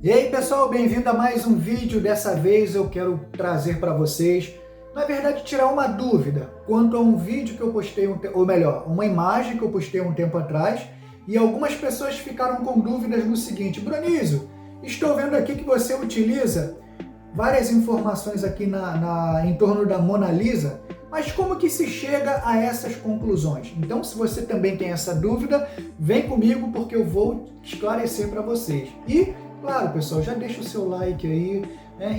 E aí pessoal, bem-vindo a mais um vídeo. Dessa vez eu quero trazer para vocês, na verdade, tirar uma dúvida quanto a um vídeo que eu postei, ou melhor, uma imagem que eu postei um tempo atrás, e algumas pessoas ficaram com dúvidas no seguinte: Bronísio, estou vendo aqui que você utiliza várias informações aqui em torno da Mona Lisa, mas como que se chega a essas conclusões? Então, se você também tem essa dúvida, vem comigo porque eu vou esclarecer para vocês. E claro, pessoal, já deixa o seu like aí,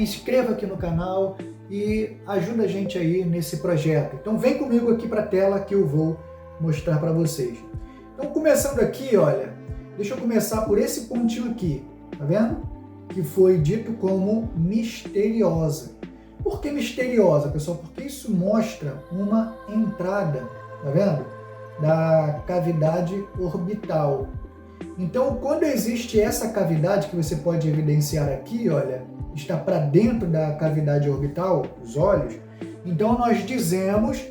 inscreva aqui no canal e ajuda a gente aí nesse projeto. Então vem comigo aqui para a tela que eu vou mostrar para vocês. Então começando aqui, olha, deixa eu começar por esse pontinho aqui, tá vendo? Que foi dito como misteriosa. Por que misteriosa, pessoal? Porque isso mostra uma entrada, tá vendo? Da cavidade orbital. Então, quando existe essa cavidade que você pode evidenciar aqui, olha, está para dentro da cavidade orbital, os olhos, então nós dizemos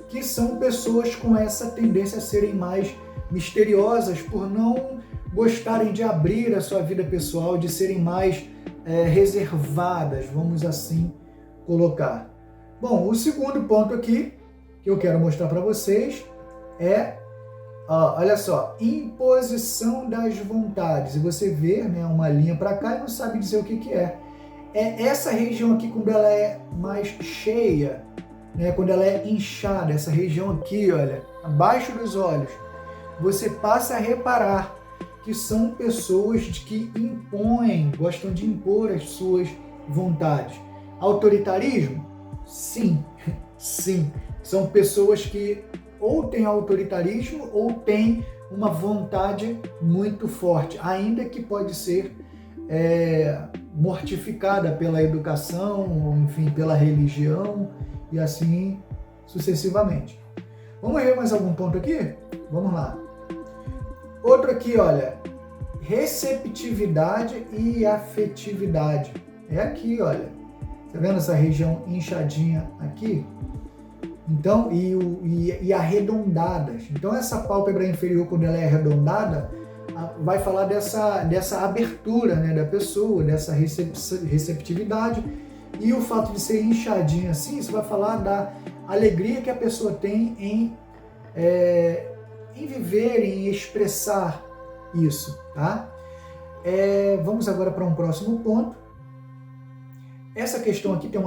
que são pessoas com essa tendência a serem mais misteriosas por não gostarem de abrir a sua vida pessoal, de serem mais reservadas, vamos assim colocar. Bom, o segundo ponto aqui que eu quero mostrar para vocês é olha só, imposição das vontades. E você vê, né, uma linha para cá e não sabe dizer o que é. É essa região aqui, quando ela é mais cheia, né, quando ela é inchada, essa região aqui, olha, abaixo dos olhos, você passa a reparar que são pessoas que impõem, gostam de impor as suas vontades. Autoritarismo? Sim, sim. São pessoas que ou tem autoritarismo ou tem uma vontade muito forte, ainda que pode ser mortificada pela educação, ou enfim, pela religião e assim sucessivamente. Vamos ver mais algum ponto aqui? Vamos lá. Outro aqui, olha, receptividade e afetividade. É aqui, olha. Tá vendo essa região inchadinha aqui? Então, e arredondadas. Então, essa pálpebra inferior, quando ela é arredondada, vai falar dessa abertura, né, da pessoa, dessa receptividade. E o fato de ser inchadinha assim, isso vai falar da alegria que a pessoa tem em viver, em expressar isso, tá? Vamos agora para um próximo ponto. Essa questão aqui tem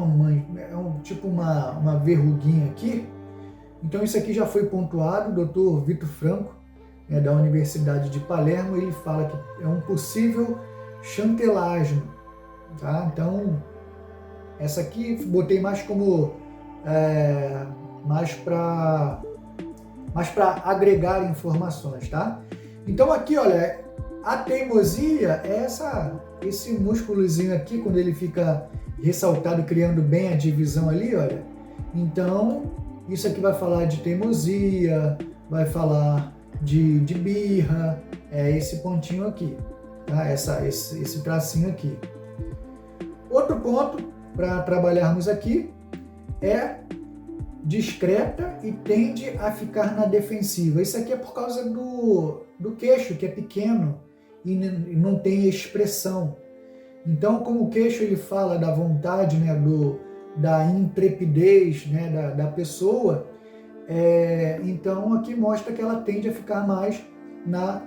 tipo uma verruguinha aqui. Então isso aqui já foi pontuado. O Dr. Vitor Franco, da Universidade de Palermo, ele fala que é um possível chantelasmo, tá? Então essa aqui botei mais como mais para agregar informações, tá? Então aqui, olha, a teimosia é esse músculozinho aqui, quando ele fica ressaltado, criando bem a divisão ali, olha. Então, isso aqui vai falar de teimosia, vai falar de birra, esse pontinho aqui, tá? Esse tracinho aqui. Outro ponto para trabalharmos aqui é discreta e tende a ficar na defensiva. Isso aqui é por causa do queixo, que é pequeno e não tem expressão. Então, como o queixo ele fala da vontade, né, da intrepidez, né, da pessoa, então aqui mostra que ela tende a ficar mais na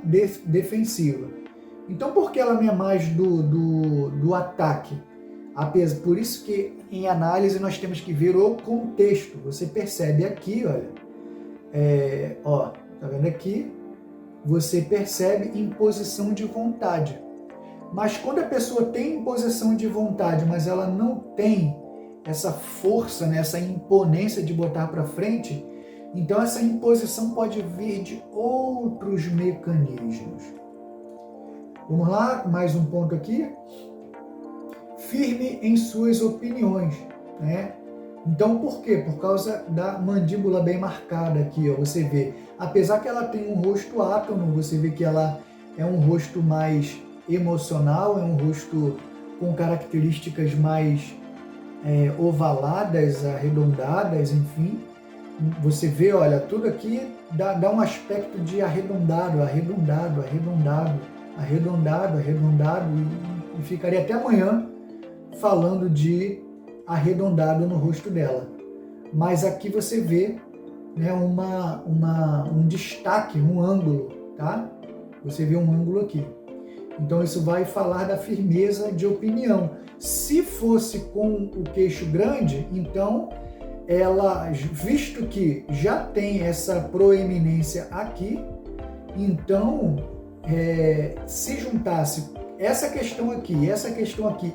defensiva. Então, por que ela não é mais do ataque? Por isso que em análise nós temos que ver o contexto. Você percebe aqui, olha, tá vendo aqui? Você percebe imposição de vontade. Mas quando a pessoa tem imposição de vontade, mas ela não tem essa força, né, essa imponência de botar para frente, então essa imposição pode vir de outros mecanismos. Vamos lá, mais um ponto aqui. Firme em suas opiniões, né? Então, por quê? Por causa da mandíbula bem marcada aqui, ó, você vê. Apesar que ela tem um rosto átono, você vê que ela é um rosto mais emocional, é um rosto com características mais ovaladas, arredondadas, enfim. Você vê, olha, tudo aqui dá um aspecto de arredondado, arredondado, arredondado, arredondado, arredondado, e ficaria até amanhã falando de arredondado no rosto dela. Mas aqui você vê, né, um destaque, um ângulo, tá? Você vê um ângulo aqui. Então isso vai falar da firmeza de opinião. Se fosse com o queixo grande, então ela, visto que já tem essa proeminência aqui, então se juntasse essa questão aqui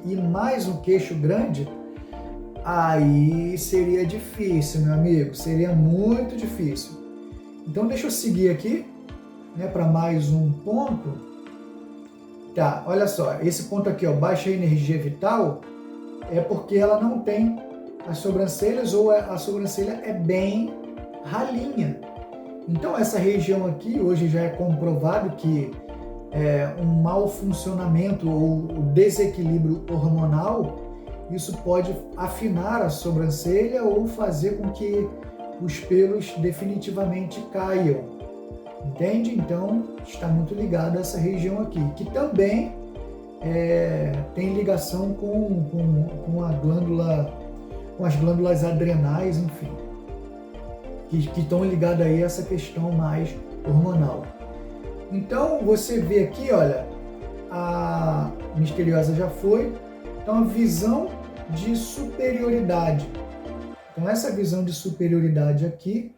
e mais um queixo grande, aí seria difícil, meu amigo, seria muito difícil. Então deixa eu seguir aqui, né, para mais um ponto. Tá, olha só, esse ponto aqui, ó, baixa energia vital, é porque ela não tem as sobrancelhas, ou a sobrancelha é bem ralinha. Então essa região aqui, hoje já é comprovado que um mau funcionamento ou desequilíbrio hormonal, isso pode afinar a sobrancelha ou fazer com que os pelos definitivamente caiam, entende? Então está muito ligado a essa região aqui, que também tem ligação com a glândula, com as glândulas adrenais, enfim, que estão ligadas aí a essa questão mais hormonal. Então você vê aqui, olha, a misteriosa já foi, então a visão de superioridade. Então essa visão de superioridade aqui,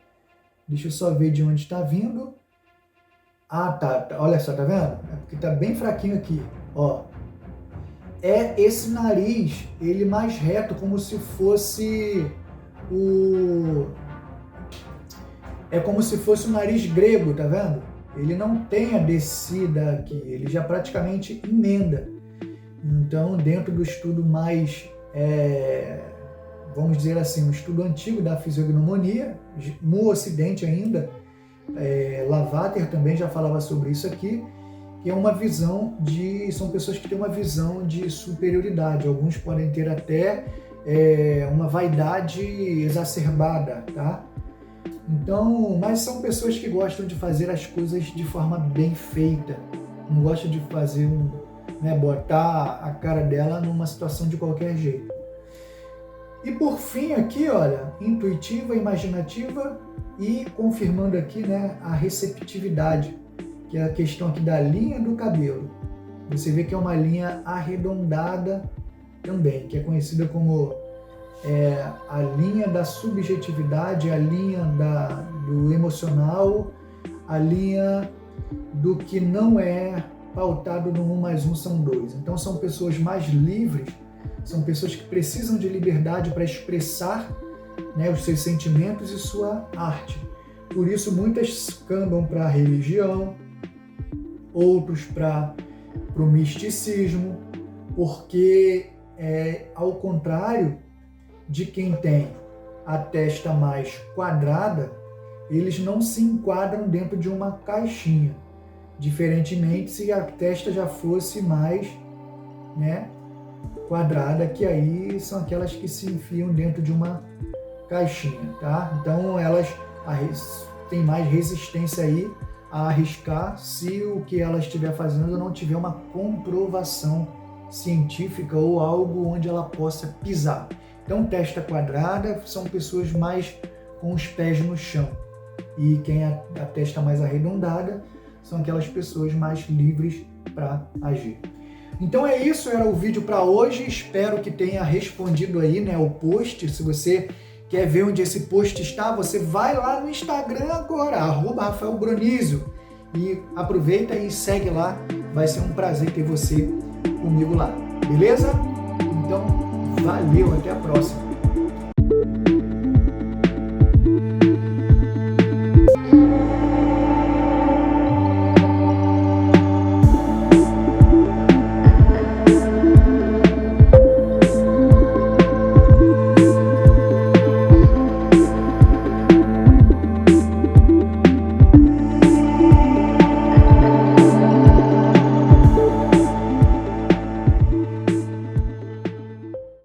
deixa eu só ver de onde está vindo. Ah, tá, olha só, tá vendo? É porque tá bem fraquinho aqui, ó. É esse nariz, ele mais reto, como se fosse como se fosse o nariz grego, tá vendo? Ele não tem a descida aqui, ele já praticamente emenda. Então, dentro do estudo mais, vamos dizer assim, um estudo antigo da fisiognomonia, no Ocidente ainda, Lavater também já falava sobre isso aqui, que é uma visão são pessoas que têm uma visão de superioridade. Alguns podem ter até uma vaidade exacerbada, tá? Então, mas são pessoas que gostam de fazer as coisas de forma bem feita, não gostam de fazer botar a cara dela numa situação de qualquer jeito. E por fim aqui, olha, intuitiva, imaginativa e confirmando aqui, né, a receptividade, que é a questão aqui da linha do cabelo. Você vê que é uma linha arredondada também, que é conhecida como a linha da subjetividade, a linha do emocional, a linha do que não é pautado no 1 mais 1 são 2. Então são pessoas mais livres, são pessoas que precisam de liberdade para expressar, né, os seus sentimentos e sua arte. Por isso muitas cambam para a religião, outros para o misticismo, porque ao contrário de quem tem a testa mais quadrada, eles não se enquadram dentro de uma caixinha. Diferentemente se a testa já fosse mais, né, quadrada, que aí são aquelas que se enfiam dentro de uma caixinha, tá? Então elas têm mais resistência aí a arriscar se o que ela estiver fazendo não tiver uma comprovação científica ou algo onde ela possa pisar. Então, testa quadrada são pessoas mais com os pés no chão. E quem é a testa mais arredondada são aquelas pessoas mais livres para agir. Então é isso, era o vídeo para hoje. Espero que tenha respondido aí, né, o post. Se você quer ver onde esse post está, você vai lá no Instagram agora, @RafaelBronizio, e aproveita e segue lá. Vai ser um prazer ter você comigo lá, beleza? Então, valeu, até a próxima.